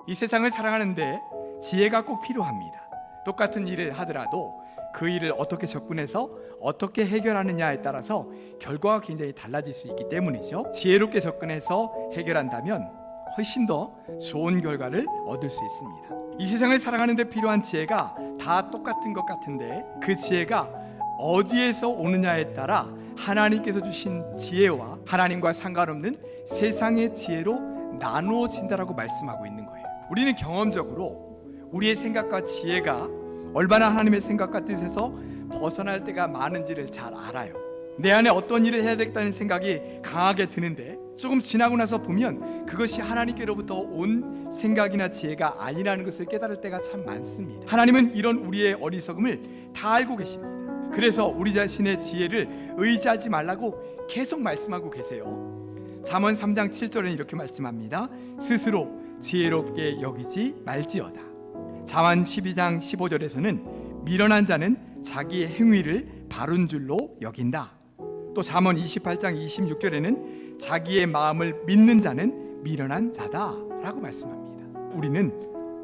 이 세상을 살아가는데 지혜가 꼭 필요합니다. 똑같은 일을 하더라도 그 일을 어떻게 접근해서 어떻게 해결하느냐에 따라서 결과가 굉장히 달라질 수 있기 때문이죠. 지혜롭게 접근해서 해결한다면 훨씬 더 좋은 결과를 얻을 수 있습니다. 이 세상을 살아가는 데 필요한 지혜가 다 똑같은 것 같은데 그 지혜가 어디에서 오느냐에 따라 하나님께서 주신 지혜와 하나님과 상관없는 세상의 지혜로 나누어진다라고 말씀하고 있는 거예요. 우리는 경험적으로 우리의 생각과 지혜가 얼마나 하나님의 생각과 뜻에서 벗어날 때가 많은지를 잘 알아요. 내 안에 어떤 일을 해야 되겠다는 생각이 강하게 드는데 조금 지나고 나서 보면 그것이 하나님께로부터 온 생각이나 지혜가 아니라는 것을 깨달을 때가 참 많습니다. 하나님은 이런 우리의 어리석음을 다 알고 계십니다. 그래서 우리 자신의 지혜를 의지하지 말라고 계속 말씀하고 계세요. 잠언 3장 7절에는 이렇게 말씀합니다. 스스로 지혜롭게 여기지 말지어다. 잠언 12장 15절에서는 미련한 자는 자기의 행위를 바른 줄로 여긴다. 또 잠언 28장 26절에는 자기의 마음을 믿는 자는 미련한 자다라고 말씀합니다. 우리는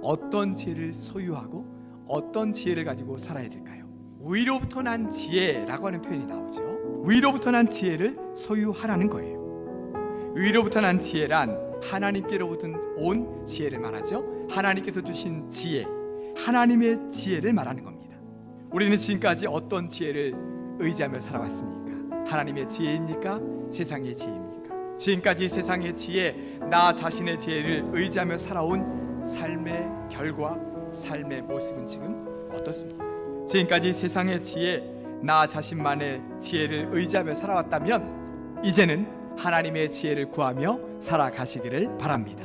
어떤 지혜를 소유하고 어떤 지혜를 가지고 살아야 될까요? 위로부터 난 지혜라고 하는 표현이 나오죠. 위로부터 난 지혜를 소유하라는 거예요. 위로부터 난 지혜란 하나님께로부터 온 지혜를 말하죠. 하나님께서 주신 지혜, 하나님의 지혜를 말하는 겁니다. 우리는 지금까지 어떤 지혜를 의지하며 살아왔습니까? 하나님의 지혜입니까? 세상의 지혜입니까? 지금까지 세상의 지혜, 나 자신의 지혜를 의지하며 살아온 삶의 결과, 삶의 모습은 지금 어떻습니까? 지금까지 세상의 지혜, 나 자신만의 지혜를 의지하며 살아왔다면 이제는 하나님의 지혜를 구하며 살아가시기를 바랍니다.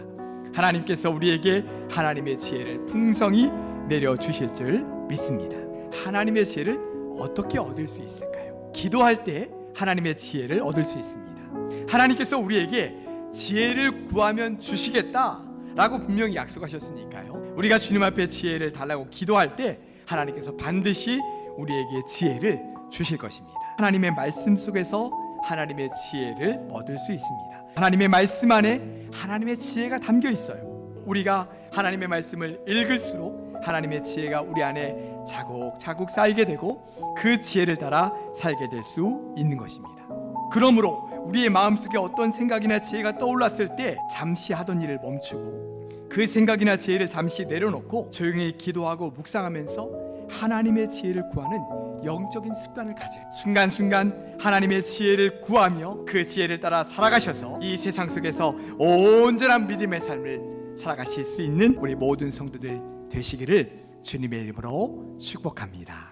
하나님께서 우리에게 하나님의 지혜를 풍성히 내려주실 줄 믿습니다. 하나님의 지혜를 어떻게 얻을 수 있을까요? 기도할 때 하나님의 지혜를 얻을 수 있습니다. 하나님께서 우리에게 지혜를 구하면 주시겠다라고 분명히 약속하셨으니까요. 우리가 주님 앞에 지혜를 달라고 기도할 때 하나님께서 반드시 우리에게 지혜를 주실 것입니다. 하나님의 말씀 속에서 하나님의 지혜를 얻을 수 있습니다. 하나님의 말씀 안에 하나님의 지혜가 담겨 있어요. 우리가 하나님의 말씀을 읽을수록 하나님의 지혜가 우리 안에 차곡차곡 쌓이게 되고 그 지혜를 따라 살게 될 수 있는 것입니다. 그러므로 우리의 마음속에 어떤 생각이나 지혜가 떠올랐을 때 잠시 하던 일을 멈추고 그 생각이나 지혜를 잠시 내려놓고 조용히 기도하고 묵상하면서 하나님의 지혜를 구하는 영적인 습관을 가져요. 순간순간 하나님의 지혜를 구하며 그 지혜를 따라 살아가셔서 이 세상 속에서 온전한 믿음의 삶을 살아가실 수 있는 우리 모든 성도들 되시기를 주님의 이름으로 축복합니다.